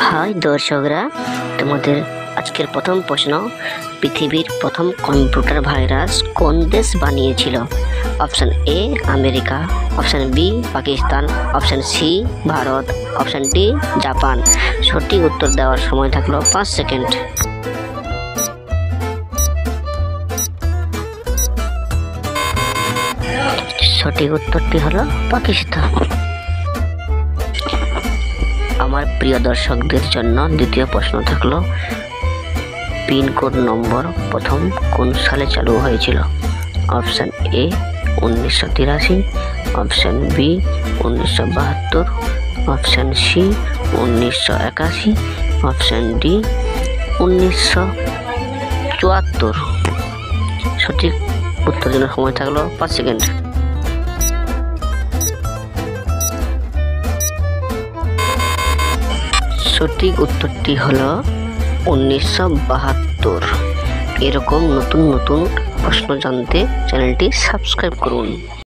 High দর্শকরা, তোমাদের আজকের প্রথম প্রশ্ন, পৃথিবীর প্রথম কম্পিউটার ভাইরাস কোন দেশ বানিয়েছিল? Option A America, option B Pakistan, option C Bharat, option D Japan. সঠিক উত্তর দেওয়ার সময় থাকলো 5 সেকেন্ড। সঠিক উত্তরটি হলো পাকিস্তান। আমার প্রিয় দর্শকদের জন্য দ্বিতীয় প্রশ্ন থাকলো, পিনকোড নম্বর প্রথম কোন সালে চালু হয়েছিল? Option A 1983, option B 1972, option C 1981, option D 1974। সঠিক উত্তর জন্য সময় থাকলো 5 সেকেন্ড। সঠিক উত্তরটি হলো 1972। এরকম নতুন নতুন প্রশ্ন জানতে চ্যানেলটি সাবস্ক্রাইব করুন।